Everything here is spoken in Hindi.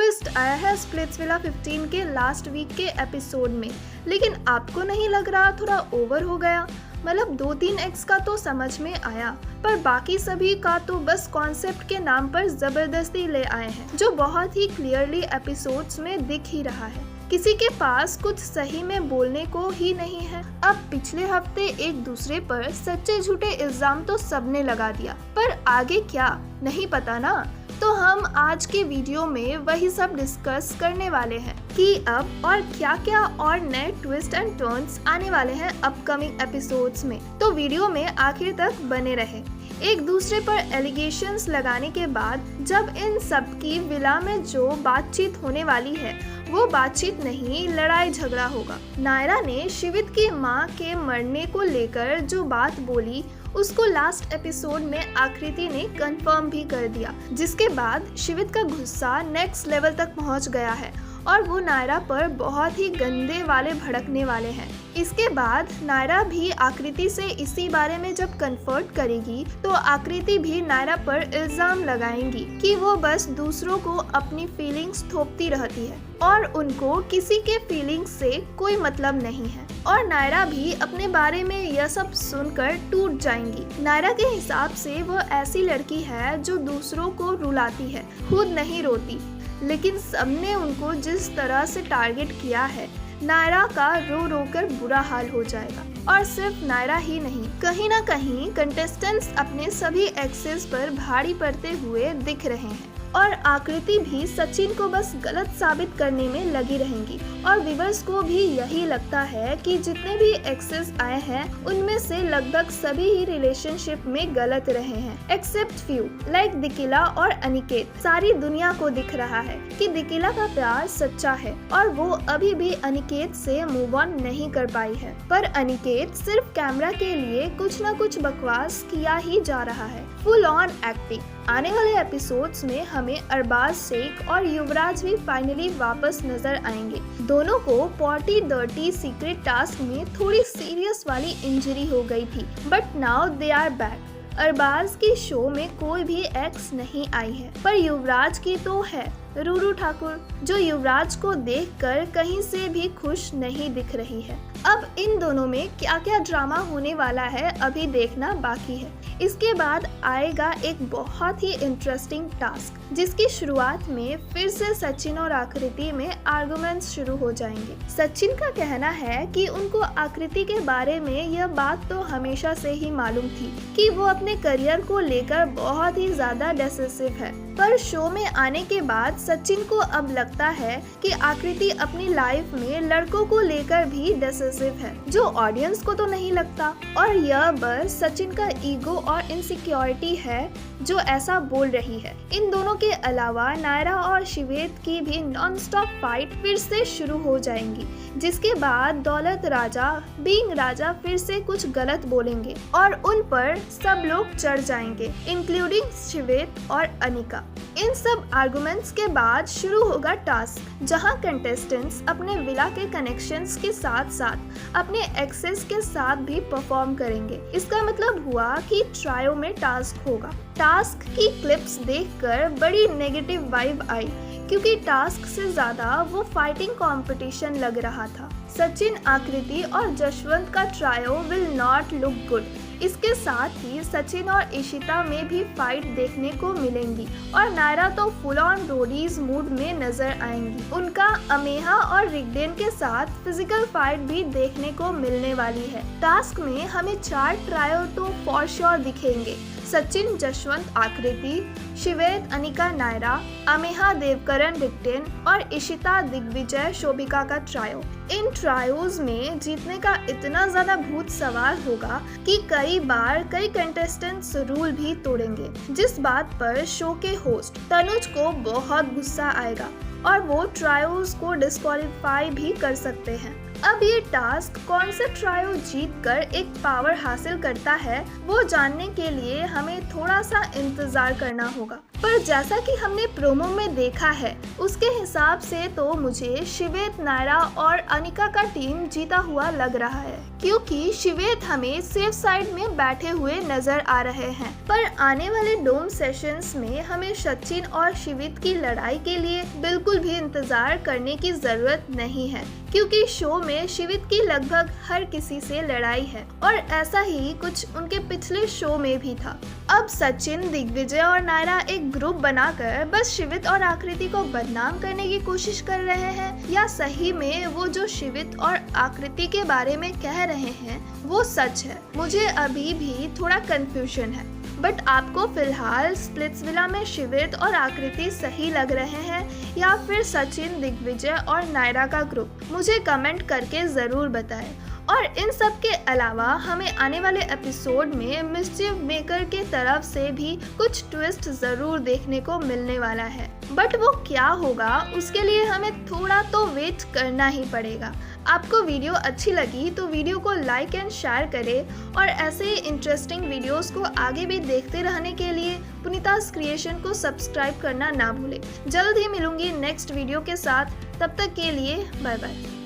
ट्विस्ट आया है स्प्लिट्सविला 15 के लास्ट वीक के एपिसोड में, लेकिन आपको नहीं लग रहा थोड़ा ओवर हो गया? मतलब 2-3 एक्स का तो समझ में आया, पर बाकी सभी का तो बस कॉन्सेप्ट के नाम पर जबरदस्ती ले आए हैं, जो बहुत ही क्लियरली एपिसोड्स में दिख ही रहा है। किसी के पास कुछ सही में बोलने को ही नहीं है। अब पिछले हफ्ते एक दूसरे पर सच्चे झूठे इल्जाम तो सबने लगा दिया, पर आगे क्या नहीं पता ना। तो हम आज के वीडियो में वही सब डिस्कस करने वाले हैं कि अब और क्या क्या और नए ट्विस्ट एंड टर्न्स आने वाले हैं अपकमिंग एपिसोड्स में। तो वीडियो में आखिर तक बने रहे। एक दूसरे पर एलिगेशंस लगाने के बाद जब इन सब की विला में जो बातचीत होने वाली है वो बातचीत नहीं, लड़ाई झगड़ा होगा। नायरा ने शिवित की माँ के मरने को लेकर जो बात बोली उसको लास्ट एपिसोड में आकृति ने कंफर्म भी कर दिया, जिसके बाद शिवित का गुस्सा नेक्स्ट लेवल तक पहुंच गया है और वो नायरा पर बहुत ही गंदे वाले भड़कने वाले हैं। इसके बाद नायरा भी आकृति से इसी बारे में जब कन्फर्ट करेगी तो आकृति भी नायरा पर इल्जाम लगाएंगी कि वो बस दूसरों को अपनी फीलिंग्स थोपती रहती है और उनको किसी के फीलिंग्स से कोई मतलब नहीं है। और नायरा भी अपने बारे में यह सब सुनकर टूट जाएंगी। नायरा के हिसाब से वो ऐसी लड़की है जो दूसरों को रुलाती है, खुद नहीं रोती, लेकिन सबने उनको जिस तरह से टारगेट किया है, नायरा का रो रो कर बुरा हाल हो जाएगा। और सिर्फ नायरा ही नहीं, कहीं ना कहीं कंटेस्टेंट्स अपने सभी एक्सेस पर भारी पड़ते हुए दिख रहे हैं और आकृति भी सचिन को बस गलत साबित करने में लगी रहेंगी। और व्यूअर्स को भी यही लगता है कि जितने भी एक्सेस आए हैं उनमें से लगभग सभी ही रिलेशनशिप में गलत रहे हैं, एक्सेप्ट फ्यू लाइक दिकिला और अनिकेत। सारी दुनिया को दिख रहा है कि दिकिला का प्यार सच्चा है और वो अभी भी अनिकेत से मूव ऑन नहीं कर पाई है, पर अनिकेत सिर्फ कैमरा के लिए कुछ न कुछ बकवास किया ही जा रहा है, फुल ऑन एक्टिंग। आने वाले एपिसोड्स में हमें अरबाज शेख और युवराज भी फाइनली वापस नजर आएंगे। दोनों को पॉटी डर्टी सीक्रेट टास्क में थोड़ी सीरियस वाली इंजरी हो गई थी, but now they are back. Arbaaz की शो में कोई भी एक्स नहीं आई है, पर युवराज की तो है, रूरू ठाकुर, जो युवराज को देखकर कहीं से भी खुश नहीं दिख रही है। अब इन दोनों में क्या क्या ड्रामा होने वाला है अभी देखना बाकी है। इसके बाद आएगा एक बहुत ही इंटरेस्टिंग टास्क, जिसकी शुरुआत में फिर से सचिन और आकृति में आर्गुमेंट्स शुरू हो जाएंगे। सचिन का कहना है कि उनको आकृति के बारे में यह बात तो हमेशा से ही मालूम थी कि वो अपने करियर को लेकर बहुत ही ज्यादा डिसिसिव है, पर शो में आने के बाद सचिन को अब लगता है कि आकृति अपनी लाइफ में लड़कों को लेकर भी डिसिसिव है, जो ऑडियंस को तो नहीं लगता। और यह बस सचिन का ईगो और इनसिक्योरिटी है जो ऐसा बोल रही है। इन दोनों के अलावा नायरा और शिवेत की भी नॉन स्टॉप फाइट फिर से शुरू हो जाएंगी, जिसके बाद दौलत राजा बीइंग राजा फिर से कुछ गलत बोलेंगे और उन पर सब लोग चढ़ जाएंगे, इंक्लूडिंग शिवेत और अनिका। इन सब आर्गुमेंट्स के बाद शुरू होगा टास्क, जहां कंटेस्टेंट्स अपने विला के कनेक्शंस के साथ साथ अपने एक्सेस के साथ भी परफॉर्म करेंगे। इसका मतलब हुआ कि ट्रायो में टास्क होगा। टास्क की क्लिप्स देखकर बड़ी नेगेटिव वाइब आई, क्योंकि टास्क से ज्यादा वो फाइटिंग कंपटीशन लग रहा था। सचिन, आकृति और जशवंत का trio will not look good. इसके साथ ही सचिन और इशिता में भी फाइट देखने को मिलेंगी और नायरा तो फुल ऑन रोडीज मूड में नजर आएंगी। उनका अमेहा और रिगडेन के साथ फिजिकल फाइट भी देखने को मिलने वाली है। टास्क में हमें 4 ट्रायो तो फॉर श्योर दिखेंगे, सचिन, जशवंत, आकृति, शिवेत, अनिका, नायरा, अमेहा, देवकरण, रिगडेन और इशिता, दिग्विजय, शोभिका का ट्रायो। इन ट्रायोज में जीतने का इतना ज्यादा भूत सवार होगा कि कई बार कई कंटेस्टेंट्स रूल भी तोड़ेंगे, जिस बात पर शो के होस्ट तनुज को बहुत गुस्सा आएगा और वो ट्रायोज को डिस्क्वालीफाई भी कर सकते हैं। अब ये टास्क कौन से ट्रायो जीत कर एक पावर हासिल करता है, वो जानने के लिए हमें थोड़ा सा इंतजार करना होगा। पर जैसा कि हमने प्रोमो में देखा है उसके हिसाब से तो मुझे शिवेत, नायरा और अनिका का टीम जीता हुआ लग रहा है, क्योंकि शिवेत हमें सेफ साइड में बैठे हुए नजर आ रहे हैं। पर आने वाले डोम सेशंस में हमें सचिन और शिवित की लड़ाई के लिए बिल्कुल भी इंतजार करने की जरूरत नहीं है, क्योंकि शो में शिवित की लगभग हर किसी से लड़ाई है और ऐसा ही कुछ उनके पिछले शो में भी था। अब सचिन, दिग्विजय और नायरा एक ग्रुप बनाकर बस शिवित और आकृति को बदनाम करने की कोशिश कर रहे हैं, या सही में वो जो शिवित और आकृति के बारे में कह रहे हैं वो सच है? मुझे अभी भी थोड़ा कंफ्यूजन है। बट आपको फिलहाल स्प्लिट्सविला में शिवित और आकृति सही लग रहे हैं या फिर सचिन, दिग्विजय और नायरा का ग्रुप? मुझे कमेंट करके ज़रूर बताएं। और इन सब के अलावा हमें आने वाले एपिसोड में मिस्चिफ मेकर के तरफ से भी कुछ ट्विस्ट ज़रूर देखने को मिलने वाला है, बट वो क्या होगा उसके लिए हमें थोड़ा तो वेट करना ही पड़ेगा। आपको वीडियो अच्छी लगी तो वीडियो को लाइक एंड शेयर करें और ऐसे ही इंटरेस्टिंग वीडियोस को आगे भी देखते रहने के लिए पुनीतास क्रिएशन को सब्सक्राइब करना ना भूलें। जल्द ही मिलूंगी नेक्स्ट वीडियो के साथ, तब तक के लिए बाय बाय।